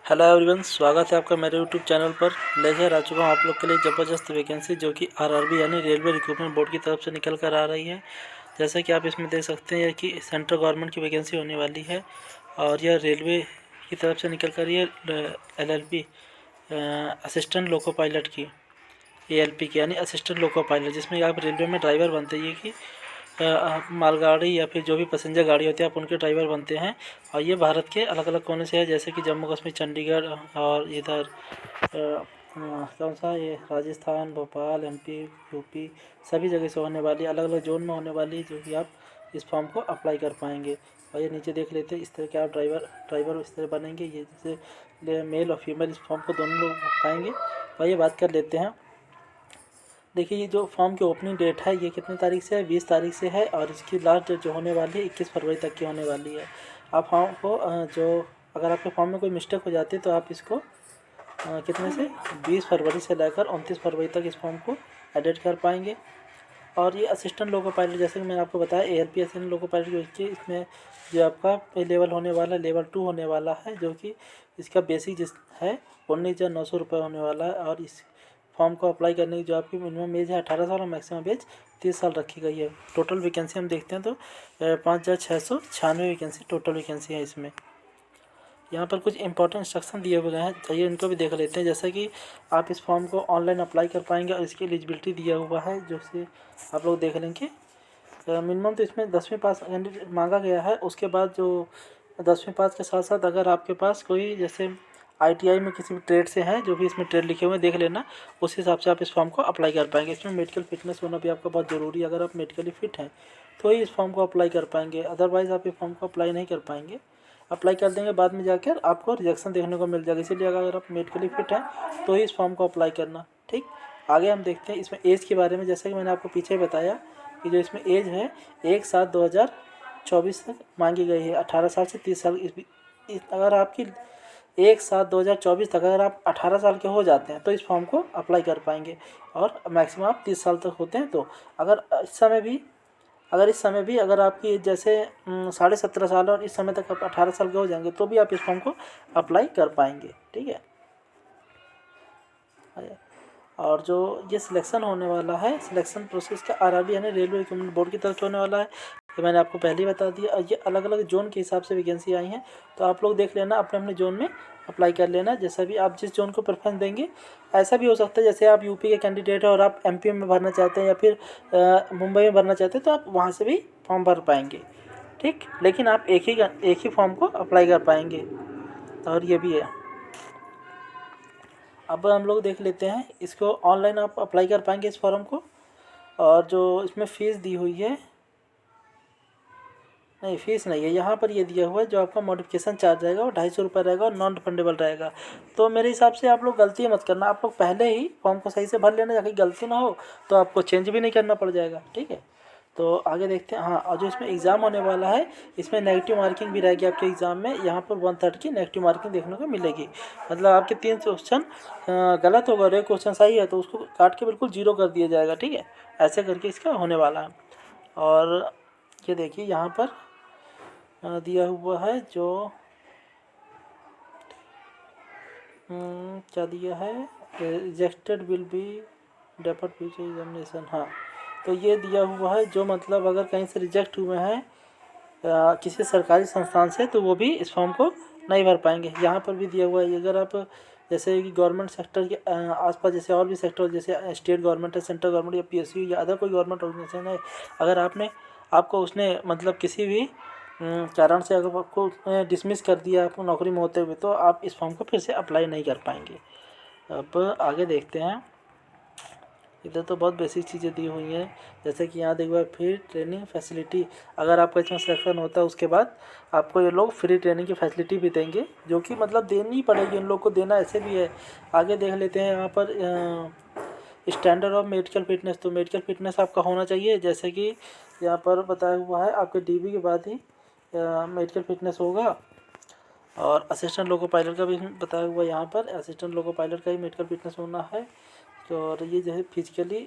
Hello everyone, स्वागत है आपका मेरे यूट्यूब चैनल पर। लेकर आ चुका हूँ आप लोग के लिए ज़बरदस्त वैकेंसी जो कि आरआरबी यानी रेलवे रिक्रूटमेंट बोर्ड की तरफ से निकल कर आ रही है। जैसा कि आप इसमें देख सकते हैं कि सेंट्रल गवर्नमेंट की वैकेंसी होने वाली है और यह रेलवे की तरफ से निकल कर ये एलएलपी असिस्टेंट लोको पायलट की एएलपी की यानी असिस्टेंट लोको पायलट, जिसमें आप रेलवे में ड्राइवर बनते हैं कि मालगाड़ी या फिर जो भी पैसेंजर गाड़ी होती है आप उनके ड्राइवर बनते हैं। और ये भारत के अलग अलग कोने से है, जैसे कि जम्मू कश्मीर, चंडीगढ़ और इधर कौन सा ये राजस्थान, भोपाल, एमपी, यूपी, सभी जगह से होने वाली, अलग अलग जोन में होने वाली, जो कि आप इस फॉर्म को अप्लाई कर पाएंगे। और ये नीचे देख लेते हैं, इस तरह के आप ड्राइवर इस तरह बनेंगे। ये जैसे मेल और फीमेल इस फॉर्म को दोनों लोग पाएंगे। और ये बात कर लेते हैं, देखिए ये जो फॉर्म की ओपनिंग डेट है ये कितनी तारीख से है, 20 तारीख से है। और इसकी लास्ट डेट जो होने वाली है 21 फरवरी तक की होने वाली है। आप फॉर्म को जो अगर आपके फॉर्म में कोई मिस्टेक हो जाती है तो आप इसको कितने से 20 फरवरी से लेकर 29 फरवरी तक इस फॉर्म को एडिट कर पाएंगे। और ये असिस्टेंट लोको पायलट, जैसे कि मैंने आपको बताया एएलपी असिस्टेंट लोको पायलट जो कि इसमें जो आपका लेवल होने वाला है लेवल 2 होने वाला है, जो कि इसका बेसिक जिस है 19,900 रुपये होने वाला है। और इस फॉर्म को अप्लाई करने की जो आपकी मिनिमम एज है 18 साल और मैक्सिमम एज 30 साल रखी गई है। टोटल वैकेंसी हम देखते हैं तो 5,696 वैकेंसी टोटल वैकेंसी है इसमें। यहाँ पर कुछ इंपॉर्टेंट इंस्ट्रक्शन दिए हुए हैं, चाहिए इनको भी देख लेते हैं। जैसे कि आप इस फॉर्म को ऑनलाइन अप्लाई कर पाएंगे और इसकी एलिजिबिलिटी दिया हुआ है, जो से आप लोग देख लेंगे। मिनिमम तो इसमें 10वीं पास कैंडिडेट मांगा गया है। उसके बाद जो 10वीं पास के साथ साथ अगर आपके पास कोई जैसे आईटीआई में किसी भी ट्रेड से हैं, जो भी इसमें ट्रेड लिखे हुए हैं देख लेना, उस हिसाब से आप इस फॉर्म को अप्लाई कर पाएंगे। इसमें मेडिकल फिटनेस होना भी आपका बहुत ज़रूरी है। अगर आप मेडिकली फिट हैं तो ही इस फॉर्म को अप्लाई कर पाएंगे, अदरवाइज़ आप इस फॉर्म को अप्लाई नहीं कर पाएंगे। अप्लाई कर देंगे बाद में जाकर आपको रिजेक्शन देखने को मिल जाएगा, इसीलिए अगर आप मेडिकली फिट हैं तो ही इस फॉर्म को अप्लाई करना। ठीक, आगे हम देखते हैं इसमें एज के बारे में। जैसे कि मैंने आपको पीछे बताया कि जो इसमें एज है 1/7/2024 तक मांगी गई है, 18 साल से 30 साल। अगर आपकी 1/7/2024 तक अगर आप 18 साल के हो जाते हैं तो इस फॉर्म को अप्लाई कर पाएंगे। और मैक्सिमम आप 30 साल तक होते हैं तो अगर इस समय भी अगर आपकी जैसे 17.5 साल और इस समय तक आप 18 साल के हो जाएंगे तो भी आप इस फॉर्म को अप्लाई कर पाएंगे। ठीक है। और जो ये सिलेक्शन होने वाला है, सिलेक्शन प्रोसेस का आरआरबी यानी रेलवे रिक्रूटमेंट बोर्ड की तरफ से होने वाला है, ये मैंने आपको पहले ही बता दिया। और ये अलग अलग जोन के हिसाब से वैकेंसी आई हैं, तो आप लोग देख लेना, अपने अपने जोन में अप्लाई कर लेना। जैसा भी आप जिस जोन को प्रेफरेंस देंगे, ऐसा भी हो सकता है जैसे आप यूपी के कैंडिडेट हैं और आप एमपी में भरना चाहते हैं या फिर मुंबई में भरना चाहते हैं, तो आप वहाँ से भी फॉर्म भर पाएंगे। ठीक, लेकिन आप एक ही फॉर्म को अप्लाई कर पाएंगे। और ये भी है। अब हम लोग देख लेते हैं इसको, ऑनलाइन आप अप्लाई कर पाएंगे इस फॉर्म को। और जो इसमें फ़ीस दी हुई है, नहीं फ़ीस नहीं है, यहाँ पर ये दिया हुआ है जो आपका मॉडिफिकेशन चार्ज रहेगा वो 250 रुपये रहेगा और नॉन रिफंडेबल रहेगा। तो मेरे हिसाब से आप लोग गलती मत करना, आप लोग पहले ही फॉर्म को सही से भर लेना, ताकि गलती ना हो तो आपको चेंज भी नहीं करना पड़ जाएगा। ठीक है, तो आगे देखते हैं। हाँ, और जो इसमें एग्ज़ाम होने वाला है इसमें नेगेटिव मार्किंग भी रहेगी आपके एग्ज़ाम में। यहाँ पर 1/3 की नेगेटिव मार्किंग देखने को मिलेगी। मतलब आपके 3 क्वेश्चन गलत होगा और एक क्वेश्चन सही है तो उसको काट के बिल्कुल 0 कर दिया जाएगा। ठीक है, ऐसे करके इसका होने वाला है। और ये देखिए यहाँ पर दिया हुआ है जो क्या दिया है, rejected will be deferred future examination. हाँ, तो ये दिया हुआ है जो मतलब अगर कहीं से रिजेक्ट हुए हैं किसी सरकारी संस्थान से तो वो भी इस फॉर्म को नहीं भर पाएंगे। यहाँ पर भी दिया हुआ है, अगर आप जैसे कि गवर्नमेंट सेक्टर के आसपास जैसे और भी सेक्टर जैसे स्टेट गवर्नमेंट है, सेंट्रल गवर्नमेंट या पीएसयू या अदर कोई गवर्नमेंट ऑर्गेनाइजेशन है, अगर आपको उसने मतलब किसी भी कारण से अगर आपको डिसमिस कर दिया आपको नौकरी में होते हुए, तो आप इस फॉर्म को फिर से अप्लाई नहीं कर पाएंगे। अब आगे देखते हैं। इधर तो बहुत बेसिक चीज़ें दी हुई हैं, जैसे कि यहाँ देखो फ्री ट्रेनिंग फैसिलिटी। अगर आपका इसमें सिलेक्शन होता है उसके बाद आपको ये लोग फ्री ट्रेनिंग की फैसिलिटी भी देंगे, जो कि मतलब देनी पड़ेगी, इन लोग को देना ऐसे भी है। आगे देख लेते हैं यहाँ पर स्टैंडर्ड ऑफ मेडिकल फिटनेस। तो मेडिकल फिटनेस आपका होना चाहिए, जैसे कि यहाँ पर बताया हुआ है आपके डीबी के बाद ही मेडिकल फिटनेस होगा। और असिस्टेंट लोको पायलट का भी बताया हुआ यहाँ पर, असिस्टेंट लोको पायलट का ही मेडिकल फिटनेस होना है। तो और ये जो है फिजिकली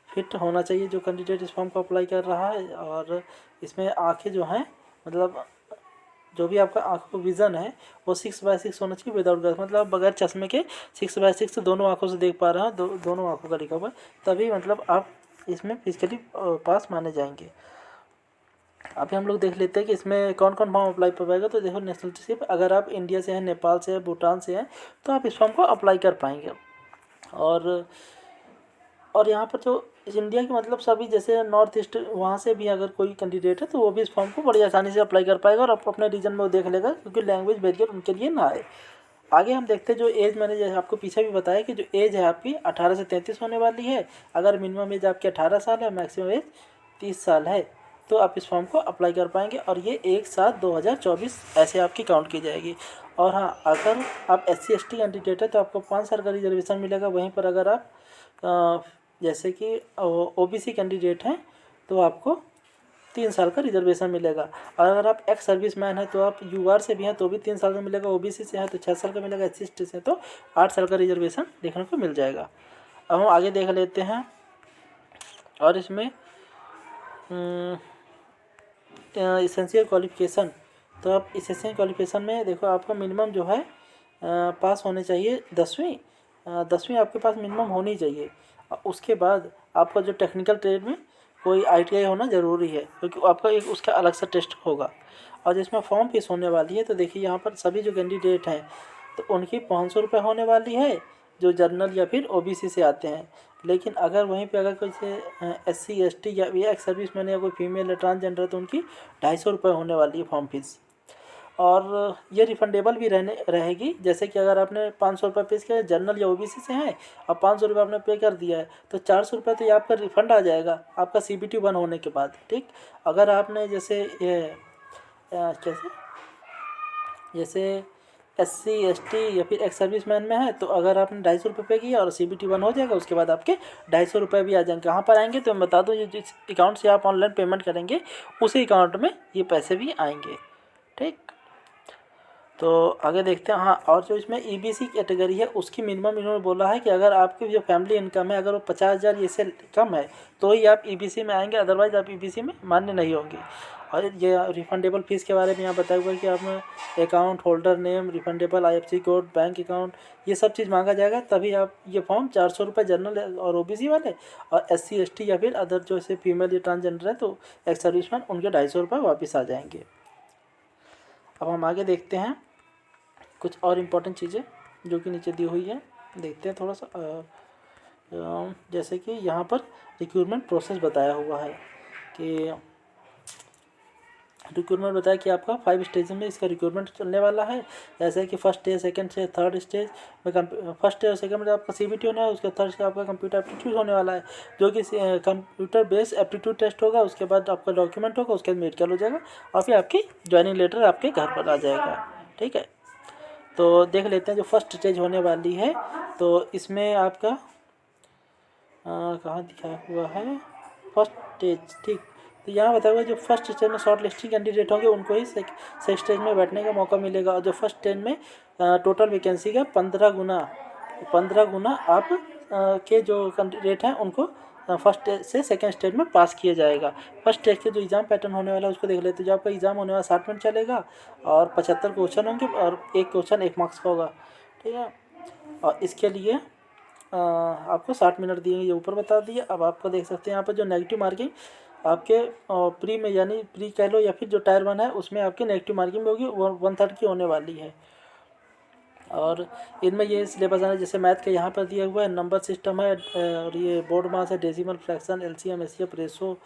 फिट होना चाहिए जो कैंडिडेट इस फॉर्म को अप्लाई कर रहा है। और इसमें आँखें जो हैं मतलब जो भी आपका आँखों का विज़न है वो 6/6 होना चाहिए विदाउट ग्लास, मतलब बगैर चश्मे के 6/6 दोनों आँखों से देख पा रहे हैं, दोनों आँखों का लिखा हुआ है, तभी मतलब आप इसमें फिजिकली पास माने जाएंगे। अभी हम लोग देख लेते हैं कि इसमें कौन कौन फॉर्म अप्लाई कर पाएगा। तो देखो नेशनलिटी, अगर आप इंडिया से हैं, नेपाल से हैं, भूटान से हैं, तो आप इस फॉर्म को अप्लाई कर पाएंगे। और यहाँ पर जो इंडिया के मतलब सभी जैसे नॉर्थ ईस्ट वहाँ से भी अगर कोई कैंडिडेट है तो वो भी इस फॉर्म को बड़ी आसानी से अप्लाई कर पाएगा और अपने रीजन में वो देख लेगा, क्योंकि लैंग्वेज बैरियर उनके लिए ना आए। आगे हम देखते हैं जो एज, मैंने जैसे आपको पीछे भी बताया कि जो एज है आपकी 18 से 33 होने वाली है। अगर मिनिमम एज आपकी 18 साल है, मैक्सिमम एज 30 साल है, तो आप इस फॉर्म को अप्लाई कर पाएंगे और ये 1/7/2024 ऐसे आपकी काउंट की जाएगी। और हाँ, अगर आप SC/ST कैंडिडेट है तो आपको 5 साल का रिजर्वेशन मिलेगा। वहीं पर अगर आप जैसे कि OBC कैंडिडेट हैं तो आपको 3 साल का रिजर्वेशन मिलेगा। और अगर आप एक्स सर्विस मैन है तो आप UR से भी हैं तो भी 3 साल का मिलेगा, OBC से हैं तो 6 साल का मिलेगा, SC/ST से तो 8 साल का रिजर्वेशन देखने को मिल जाएगा। अब हम आगे देख लेते हैं। और इसमें इसेंशियल क्वालिफिकेशन, तो आप इसेंशियल क्वालिफिकेशन में देखो आपका मिनिमम जो है पास होने चाहिए 10वीं आपके पास मिनिमम होनी चाहिए। उसके बाद आपका जो टेक्निकल ट्रेड में कोई ITI होना ज़रूरी है, क्योंकि आपका एक उसका अलग सा टेस्ट होगा। और जिसमें फॉर्म फीस होने वाली है, तो देखिए यहाँ पर सभी जो कैंडिडेट हैं तो उनकी 500 रुपये होने वाली है, जो जर्नल या फिर OBC से आते हैं। लेकिन अगर वहीं पे अगर कोई से SC/ST या एक्स सर्विस मैन या कोई फीमेल या ट्रांसजेंडर तो उनकी 250 रुपये होने वाली है फॉर्म फीस। और ये रिफंडेबल भी रहेगी। जैसे कि अगर आपने 500 रुपये पे किया, जनरल या OBC से हैं और 500 रुपये आपने पे कर दिया है, तो 400 रुपये तो ये आपका रिफंड आ जाएगा आपका CBT 1 होने के बाद। ठीक, अगर आपने जैसे ये जैसे SC/ST या फिर एक्स सर्विस मैन में है, तो अगर आपने 250 रुपये पे किया और CBT 1 हो जाएगा, उसके बाद आपके 250 रुपये भी आ जाएंगे। कहाँ पर आएंगे तो मैं बता दूँ, ये जिस अकाउंट से आप ऑनलाइन पेमेंट करेंगे उसी अकाउंट में ये पैसे भी आएंगे। ठीक, तो आगे देखते हैं। हाँ, और जो इसमें EBC कैटेगरी है उसकी मिनिमम इन्होंने बोला है कि अगर आपकी जो फैमिली इनकम है अगर वो 50,000 ये से कम है तो ही आप EBC में आएंगे, अदरवाइज़ आप EBC में मान्य नहीं होंगे। और ये रिफंडेबल फ़ीस के बारे में यहाँ बताया हुआ है कि आपने account holder name, refundable IFSC code, bank account, ये सब चीज़ मांगा जाएगा, तभी आप ये फॉर्म 400 रुपये जनरल और OBC वाले, और SC/ST या फिर अदर जो ऐसे फीमेल या ट्रांसजेंडर है तो एक्स सर्विसमैन, उनके 250 रुपये वापस आ जाएंगे। अब हम आगे देखते हैं कुछ और इम्पोर्टेंट चीज़ें जो कि नीचे दी हुई है, देखते हैं थोड़ा सा। जैसे कि यहाँ पर रिक्रूटमेंट प्रोसेस बताया हुआ है कि रिक्रूटमेंट बताया कि आपका 5 स्टेज में इसका रिक्रूटमेंट चलने वाला है। जैसे कि first stage, second stage, third stage में फर्स्ट स्टेज और सेकंड में आपका CBT होना है, उसके थर्ड स्टेज आपका कंप्यूटर एप्टीट्यूड होने वाला है, जो कि कंप्यूटर बेस्ड एप्टीट्यूड टेस्ट होगा। उसके बाद आपका डॉक्यूमेंट होगा, उसके बाद मेडिकल हो जाएगा और फिर आपकी ज्वाइनिंग लेटर आपके घर पर आ जाएगा। ठीक है, तो देख लेते हैं जो फर्स्ट स्टेज होने वाली है। तो इसमें आपका कहाँ दिखाया हुआ है फर्स्ट स्टेज। ठीक, तो यहाँ बताया हुआ है जो फर्स्ट स्टेज में शॉर्ट लिस्टिंग कैंडिडेट होंगे उनको ही सेकंड स्टेज में बैठने का मौका मिलेगा। और जो फर्स्ट स्टेज में टोटल वैकेंसी का 15 गुना आप के जो कैंडिडेट हैं उनको फर्स्ट स्टेज से सेकंड स्टेज में पास किया जाएगा। फर्स्ट स्टेज के जो एग्ज़ाम पैटर्न होने वाला है उसको देख लेते हैं। जो आपका एग्ज़ाम होने वाला 60 मिनट चलेगा और 75 क्वेश्चन होंगे और एक क्वेश्चन 1 मार्क्स का होगा। ठीक है, और इसके लिए आपको 60 मिनट दिए, ये ऊपर बता दिए। अब आपको देख सकते हैं यहाँ पर जो नेगेटिव मार्किंग आपके प्री में, यानी प्री कह लो या फिर जो टायर 1 है उसमें आपकी नेगेटिव मार्किंग होगी, 1/3 की होने वाली है। और इनमें ये सिलेबस है जैसे मैथ का यहाँ पर दिया हुआ है, नंबर सिस्टम है, और ये बोर्ड मास है, decimal, fraction, LCM, SCF, ratio,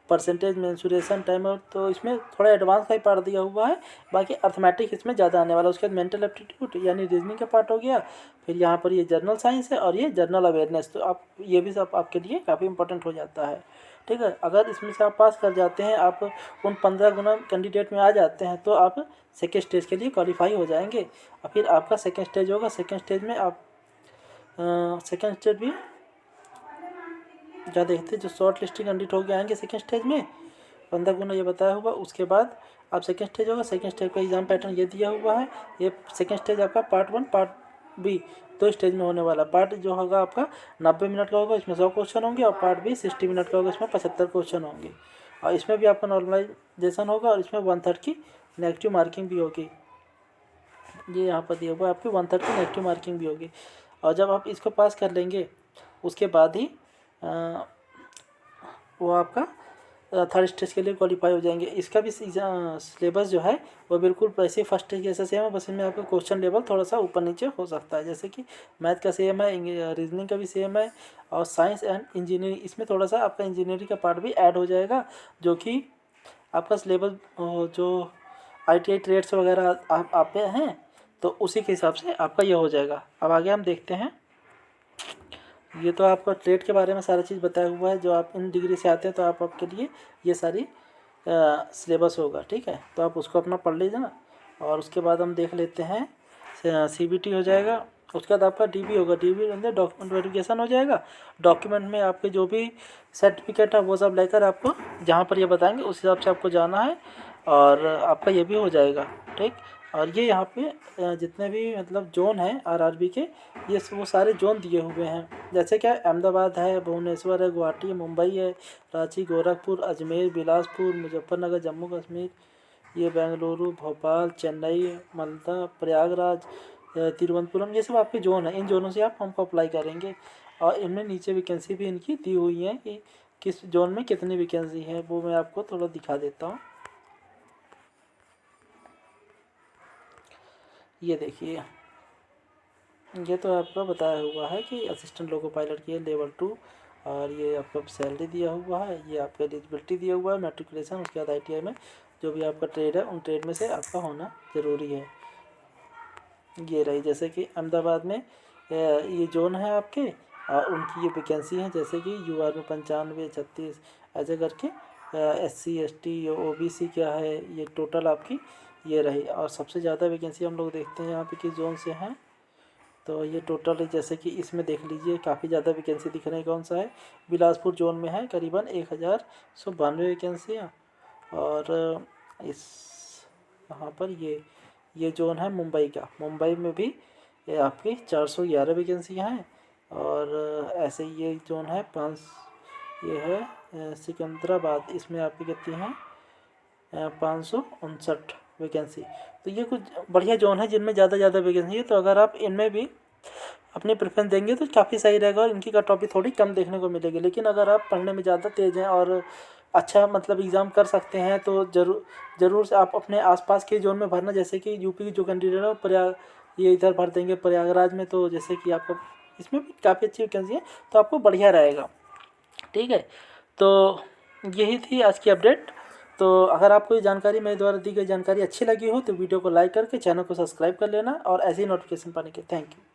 percentage, mensuration, time out. तो इसमें थोड़ा एडवांस का ही पार्ट दिया हुआ है, बाकी अर्थमेटिक इसमें ज़्यादा आने वाला है। उसके बाद मेंटल एप्टीट्यूड यानी रीजनिंग का पार्ट हो गया। फिर यहाँ पर ये जर्नल साइंस है और ये जर्नल अवेयरनेस, तो आप ये भी सब आपके लिए काफ़ी इंपॉर्टेंट हो जाता है। ठीक है, अगर इसमें से आप पास कर जाते हैं, आप उन 15 गुना कैंडिडेट में आ जाते हैं, तो आप सेकेंड स्टेज के लिए क्वालिफाई हो जाएंगे। और फिर आपका सेकेंड स्टेज होगा, सेकेंड स्टेज में आप सेकेंड स्टेज भी जहाँ देखते हैं जो शॉर्ट लिस्टिंग कैंडिडेट हो गए आएंगे सेकेंड स्टेज में 15 गुना, ये बताया हुआ। उसके बाद आप सेकेंड स्टेज होगा, सेकेंड स्टेज का एग्जाम पैटर्न ये दिया हुआ है। ये सेकेंड स्टेज आपका पार्ट 1 पार्ट B 2 स्टेज में होने वाला। पार्ट जो होगा आपका 90 मिनट का होगा, इसमें 100 क्वेश्चन होंगे, और पार्ट B 60 मिनट का होगा, इसमें 75 क्वेश्चन होंगे। और इसमें भी आपका नॉर्मलाइजेशन होगा और इसमें 1/3 की नेगेटिव मार्किंग भी होगी। ये यहाँ पर दिया हुआ है आपकी 130 नेगेटिव मार्किंग भी होगी। और जब आप इसको पास कर लेंगे उसके बाद ही वो आपका थर्ड स्टेज के लिए क्वालिफाई हो जाएंगे। इसका भी सिलेबस जो है वो बिल्कुल वैसे फर्स्ट स्टेज जैसा सेम है, बस इनमें आपका क्वेश्चन लेवल थोड़ा सा ऊपर नीचे हो सकता है। जैसे कि मैथ का सेम है, रीजनिंग का भी सेम है, और साइंस एंड इंजीनियरिंग इसमें थोड़ा सा आपका इंजीनियरिंग का पार्ट भी ऐड हो जाएगा, जो कि आपका सिलेबस जो ITI ट्रेड्स वगैरह आप आते हैं तो उसी के हिसाब से आपका ये हो जाएगा। अब आगे हम देखते हैं। ये तो आपका ट्रेड के बारे में सारा चीज़ बताया हुआ है। जो आप इन डिग्री से आते हैं तो आपके लिए ये सारी सिलेबस होगा, ठीक है। तो आप उसको अपना पढ़ लीजिए ना। और उसके बाद हम देख लेते हैं CBT हो जाएगा। उसके बाद आपका DB होगा। DB अंदर डॉक्यूमेंट वेरिफिकेशन हो जाएगा। डॉक्यूमेंट में आपके जो भी सर्टिफिकेट है वो सब लेकर आपको जहाँ पर ये बताएंगे उस हिसाब से आपको जाना है, और आपका ये भी हो जाएगा, ठीक। और ये यहाँ पे जितने भी मतलब जोन हैं RRB के, ये वो सारे जोन दिए हुए हैं। जैसे क्या अहमदाबाद है, भुवनेश्वर है, गुवाहाटी है, मुंबई है, रांची, गोरखपुर, अजमेर, बिलासपुर, मुजफ्फरनगर, जम्मू कश्मीर, ये बेंगलुरु, भोपाल, चेन्नई, मालदा, प्रयागराज, तिरुवनंतपुरम, ये सब आपके जोन है। इन जोनों से आप फॉर्म को अप्लाई करेंगे। और इनमें नीचे वैकेंसी भी इनकी दी हुई है कि किस जोन में कितनी वैकेंसी है, वो मैं आपको थोड़ा दिखा देता हूँ। ये देखिए, ये तो आपका बताया हुआ है कि असिस्टेंट लोको पायलट की है लेवल 2, और ये आपका सैलरी दिया हुआ है, ये आपका एलिजिबिलिटी दिया हुआ है, मैट्रिकुलेशन, उसके बाद ITI में जो भी आपका ट्रेड है उन ट्रेड में से आपका होना ज़रूरी है। ये रही, जैसे कि अहमदाबाद में ये जोन है आपके, और उनकी ये वैकेंसी है, जैसे कि UR में 95, 36 ऐसे करके, SC ST OBC क्या है, ये टोटल आपकी ये रही। और सबसे ज़्यादा वैकेंसी हम लोग देखते हैं यहाँ पे किस जोन से हैं, तो ये टोटल जैसे कि इसमें देख लीजिए काफ़ी ज़्यादा वैकेंसी दिख रही है। कौन सा है, बिलासपुर जोन में है करीबन 1192 वैकेंसियाँ। और इस यहाँ पर ये जोन है मुंबई का। मुंबई में भी ये आपकी 411 वैकेंसियाँ हैं। और ऐसे ये जोन है 5, ये है सिकंदराबाद, इसमें आपकी कितनी हैं 559 वैकेंसी। तो ये कुछ बढ़िया जोन है जिनमें ज़्यादा वैकेंसी है। तो अगर आप इनमें भी अपनी प्रेफरेंस देंगे तो काफ़ी सही रहेगा, और इनकी कट ऑफ भी थोड़ी कम देखने को मिलेगी। लेकिन अगर आप पढ़ने में ज़्यादा तेज़ हैं और अच्छा मतलब एग्ज़ाम कर सकते हैं तो ज़रूर से आप अपने आसपास के जोन में भरना। जैसे कि यूपी की जो कैंडिडेट है प्रयाग, ये इधर भर देंगे प्रयागराज में, तो जैसे कि आपको इसमें भी काफ़ी अच्छी वैकेंसी है, तो आपको बढ़िया रहेगा, ठीक है। तो यही थी आज की अपडेट। तो अगर आपको ये जानकारी मेरे द्वारा दी गई जानकारी अच्छी लगी हो तो वीडियो को लाइक करके चैनल को सब्सक्राइब कर लेना, और ऐसी नोटिफिकेशन पाने के थैंक यू।